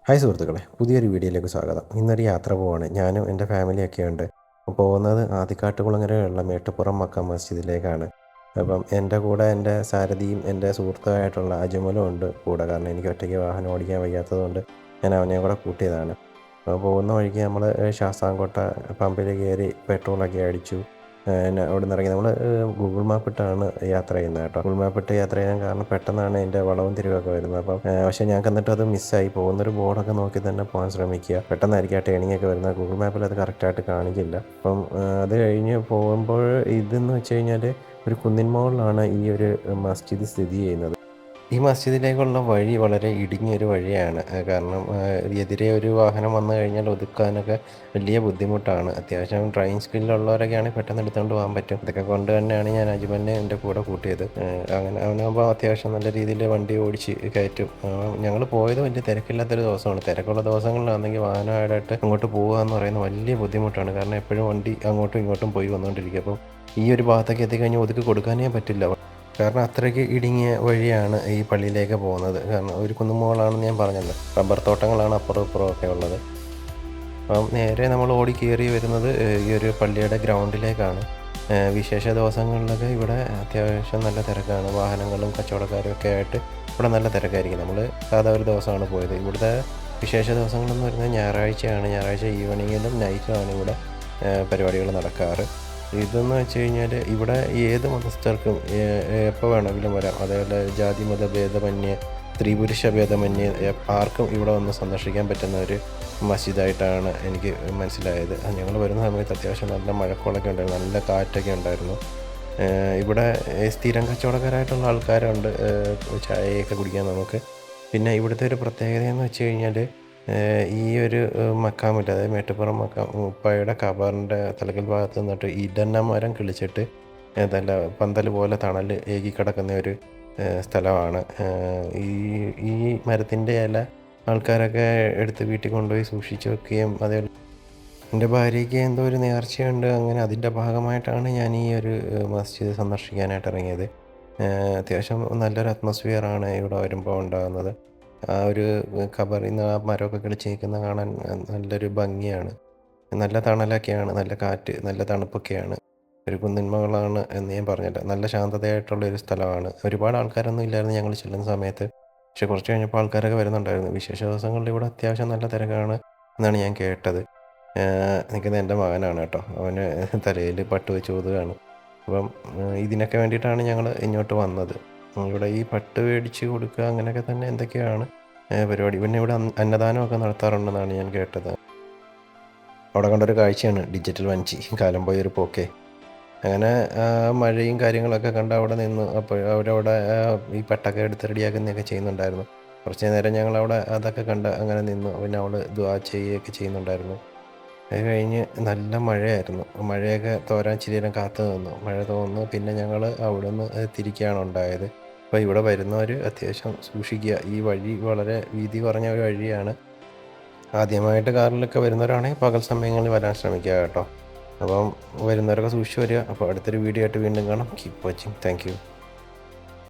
Hi സുഹൃത്തുക്കളെ, പുതിയൊരു വീഡിയോയിലേക്ക് സ്വാഗതം. ഇന്നൊരു യാത്ര പോവാണ്. ഞാനും എൻ്റെ ഫാമിലിയൊക്കെ ഉണ്ട്. പോകുന്നത് ആദിക്കാട്ടുകുളങ്ങരയുള്ള മേട്ടുപ്പുറം മക്ക മസ്ജിദിലേക്കാണ്. അപ്പം എൻ്റെ കൂടെ എൻ്റെ സാരഥിയും എൻ്റെ സുഹൃത്തുമായിട്ടുള്ള അജ്മലും ഉണ്ട് കൂടെ. കാരണം എനിക്ക് ഒറ്റയ്ക്ക് വാഹനം ഓടിക്കാൻ വയ്യാത്തതുകൊണ്ട് ഞാൻ അവനെയും കൂടെ കൂട്ടിയതാണ്. അപ്പോൾ പോകുന്ന വഴിക്ക് നമ്മൾ ശാസ്താംകോട്ട പമ്പിൽ കയറി പെട്രോളൊക്കെ അടിച്ചു. പിന്നെ അവിടെ നിന്ന് ഇറങ്ങി നമ്മൾ ഗൂഗിൾ മാപ്പ് ഇട്ടാണ് യാത്ര ചെയ്യുന്നത് കേട്ടോ. ഗൂഗിൾ മാപ്പ് ഇട്ട് യാത്ര ചെയ്യാൻ കാരണം പെട്ടെന്നാണ് എൻ്റെ വളവും തിരിവൊക്കെ വരുന്നത്. അപ്പം പക്ഷേ ഞങ്ങൾക്ക് എന്നിട്ട് അത് മിസ്സായി. പോകുന്നൊരു ബോർഡൊക്കെ നോക്കി തന്നെ പോകാൻ ശ്രമിക്കുക. പെട്ടെന്നായിരിക്കും ആ ടേണിംഗ് ഒക്കെ വരുന്നത്. ഗൂഗിൾ മാപ്പിൽ അത് കറക്റ്റായിട്ട് കാണിക്കില്ല. അപ്പം അത് കഴിഞ്ഞ് പോകുമ്പോൾ ഇതെന്ന് വെച്ച് കഴിഞ്ഞാൽ ഒരു കുന്നിൻ മുകളിലാണ് ഈ ഒരു മസ്ജിദ് സ്ഥിതി ചെയ്യുന്നത്. ഈ മസ്ജിദിലേക്കുള്ള വഴി വളരെ ഇടുങ്ങിയൊരു വഴിയാണ്. കാരണം എതിരെ ഒരു വാഹനം വന്നു കഴിഞ്ഞാൽ ഒതുക്കാനൊക്കെ വലിയ ബുദ്ധിമുട്ടാണ്. അത്യാവശ്യം ഡ്രൈവിംഗ് സ്കില്ലുള്ളവരൊക്കെയാണെങ്കിൽ പെട്ടെന്ന് എടുത്തുകൊണ്ട് പോകാൻ പറ്റും. ഇതൊക്കെ കൊണ്ട് തന്നെയാണ് ഞാൻ അജ്മലിനെ എൻ്റെ കൂടെ കൂട്ടിയത്. അങ്ങനെ അവനാകുമ്പോൾ അത്യാവശ്യം നല്ല രീതിയിൽ വണ്ടി ഓടിച്ച് കയറ്റും. ഞങ്ങൾ പോയത് വലിയ തിരക്കില്ലാത്തൊരു ദിവസമാണ്. തിരക്കുള്ള ദിവസങ്ങളിലാണെങ്കിൽ വാഹനമായിട്ട് അങ്ങോട്ട് പോകുക എന്ന് പറയുന്നത് വലിയ ബുദ്ധിമുട്ടാണ്. കാരണം എപ്പോഴും വണ്ടി അങ്ങോട്ടും ഇങ്ങോട്ടും പോയി വന്നുകൊണ്ടിരിക്കും. അപ്പം ഈ ഒരു ഭാഗത്തേക്ക് എത്തിക്കഴിഞ്ഞാൽ ഒതുക്കി കൊടുക്കാനേ പറ്റില്ല. കാരണം അത്രയ്ക്ക് ഇടുങ്ങിയ വഴിയാണ് ഈ പള്ളിയിലേക്ക് പോകുന്നത്. കാരണം ഒരു കുന്നുമുകളാണെന്ന് ഞാൻ പറഞ്ഞല്ലോ. റബ്ബർ തോട്ടങ്ങളാണ് അപ്പുറം ഇപ്പുറം ഒക്കെ ഉള്ളത്. അപ്പം നേരെ നമ്മൾ ഓടി കയറി വരുന്നത് ഈ ഒരു പള്ളിയുടെ ഗ്രൗണ്ടിലേക്കാണ്. വിശേഷ ദിവസങ്ങളിലൊക്കെ ഇവിടെ അത്യാവശ്യം നല്ല തിരക്കാണ്. വാഹനങ്ങളും കച്ചവടക്കാരും ഒക്കെ ആയിട്ട് ഇവിടെ നല്ല തിരക്കായിരിക്കും. നമ്മൾ സാധാ ഒരു ദിവസമാണ് പോയത്. ഇവിടുത്തെ വിശേഷ ദിവസങ്ങളെന്ന് പറയുന്നത് ഞായറാഴ്ചയാണ്. ഞായറാഴ്ച ഈവനിങ്ങിലും നൈറ്റുമാണ് ഇവിടെ പരിപാടികൾ നടക്കാറ്. ഇതെന്ന് വെച്ച് കഴിഞ്ഞാൽ ഇവിടെ ഏത് മതസ്ഥർക്കും എപ്പോൾ വേണമെങ്കിലും വരാം. അതേപോലെ ജാതി മത ഭേദമന്യേ, സ്ത്രീ പുരുഷ ഭേദമന്യേ ആർക്കും ഇവിടെ വന്ന് സന്ദർശിക്കാൻ പറ്റുന്ന ഒരു മസ്ജിദായിട്ടാണ് എനിക്ക് മനസ്സിലായത്. ഞങ്ങൾ വരുന്ന സമയത്ത് അത്യാവശ്യം നല്ല മഴക്കോളൊക്കെ ഉണ്ടായിരുന്നു, നല്ല കാറ്റൊക്കെ ഉണ്ടായിരുന്നു. ഇവിടെ സ്ഥിരം കച്ചവടക്കാരായിട്ടുള്ള ആൾക്കാരുണ്ട് ചായയൊക്കെ കുടിക്കാൻ നമുക്ക്. പിന്നെ ഇവിടുത്തെ ഒരു പ്രത്യേകതയെന്ന് വെച്ച് കഴിഞ്ഞാൽ ഈ ഒരു മക്കാമില്ല, അതായത് മേട്ടുപ്പുറം മക്കാം ഉപ്പായുടെ ഖബറിൻ്റെ തലക്കൽ ഭാഗത്ത് നിന്നിട്ട് ഇടന്ന മരം കിളിച്ചിട്ട് നല്ല പന്തൽ പോലെ തണൽ ഏകി കിടക്കുന്ന ഒരു സ്ഥലമാണ്. ഈ ഈ മരത്തിൻ്റെ ഇല ആൾക്കാരൊക്കെ എടുത്ത് വീട്ടിൽ കൊണ്ടുപോയി സൂക്ഷിച്ച് വെക്കുകയും അതേപോലെ എൻ്റെ ഭാര്യയ്ക്ക് എന്തോ ഒരു നേർച്ചയുണ്ട്. അങ്ങനെ അതിൻ്റെ ഭാഗമായിട്ടാണ് ഞാൻ ഈ ഒരു മസ്ജിദ് സന്ദർശിക്കാനായിട്ട് ഇറങ്ങിയത്. അത്യാവശ്യം നല്ലൊരു അറ്റ്മോസ്ഫിയറാണ് ഇവിടെ വരുമ്പോൾ ഉണ്ടാകുന്നത്. ആ ഒരു ഖബറിൽ നിന്ന് ആ മരമൊക്കെ കിളിച്ച് നിൽക്കുന്നത് കാണാൻ നല്ലൊരു ഭംഗിയാണ്. നല്ല തണലൊക്കെയാണ്, നല്ല കാറ്റ്, നല്ല തണുപ്പൊക്കെയാണ്. ഒരു കുന്നിന്മകളാണ് എന്ന് ഞാൻ പറഞ്ഞല്ലോ. നല്ല ശാന്തതയായിട്ടുള്ള ഒരു സ്ഥലമാണ്. ഒരുപാട് ആൾക്കാരൊന്നും ഇല്ലായിരുന്നു ഞങ്ങൾ ചെല്ലുന്ന സമയത്ത്. പക്ഷേ കുറച്ച് കഴിഞ്ഞപ്പോൾ ആൾക്കാരൊക്കെ വരുന്നുണ്ടായിരുന്നു. വിശേഷ ദിവസങ്ങളിൽ ഇവിടെ അത്യാവശ്യം നല്ല തിരക്കാണ് എന്നാണ് ഞാൻ കേട്ടത്. നിൽക്കുന്നത് എൻ്റെ മകനാണ് കേട്ടോ. അവന് തലയിൽ പട്ട് വെച്ച് ഊതുകയാണ്. അപ്പം ഇതിനൊക്കെ വേണ്ടിയിട്ടാണ് ഞങ്ങൾ ഇങ്ങോട്ട് വന്നത്. ഇവിടെ ഈ പട്ട് മേടിച്ച് കൊടുക്കുക അങ്ങനെയൊക്കെ തന്നെ എന്തൊക്കെയാണ് പരിപാടി. പിന്നെ ഇവിടെ അന്നദാനമൊക്കെ നടത്താറുണ്ടെന്നാണ് ഞാൻ കേട്ടത്. അവിടെ കണ്ടൊരു കാഴ്ചയാണ് ഡിജിറ്റൽ വഞ്ചി, കാലം പോയൊരു പോക്കേ. അങ്ങനെ മഴയും കാര്യങ്ങളൊക്കെ കണ്ട് അവിടെ നിന്നു. അപ്പോൾ അവരവിടെ ഈ പട്ടൊക്കെ എടുത്ത് റെഡിയാക്കുന്നതൊക്കെ ചെയ്യുന്നുണ്ടായിരുന്നു. കുറച്ച് നേരം ഞങ്ങളവിടെ അതൊക്കെ കണ്ട് അങ്ങനെ നിന്നു. പിന്നെ അവൾ ദുആ ചെയ്യുകയൊക്കെ ചെയ്യുന്നുണ്ടായിരുന്നു. അത് കഴിഞ്ഞ് നല്ല മഴയായിരുന്നു. മഴയൊക്കെ തോരാൻ ഇച്ചിരി നേരം കാത്തു നിന്നു. മഴ തോർന്നു. പിന്നെ ഞങ്ങൾ അവിടുന്ന് തിരിക്കുകയാണ് ഉണ്ടായത്. അപ്പോൾ ഇവിടെ വരുന്നവർ അത്യാവശ്യം സൂക്ഷിക്കുക. ഈ വഴി വളരെ വീതി കുറഞ്ഞ ഒരു വഴിയാണ്. ആദ്യമായിട്ട് കാറിലൊക്കെ വരുന്നവരാണെങ്കിൽ പകൽ സമയങ്ങളിൽ വരാൻ ശ്രമിക്കുക കേട്ടോ. അപ്പം വരുന്നവരൊക്കെ സൂക്ഷിച്ച് വരിക. അപ്പോൾ അടുത്തൊരു വീഡിയോ ആയിട്ട് വീണ്ടും കാണാം. Keep watching. Thank you.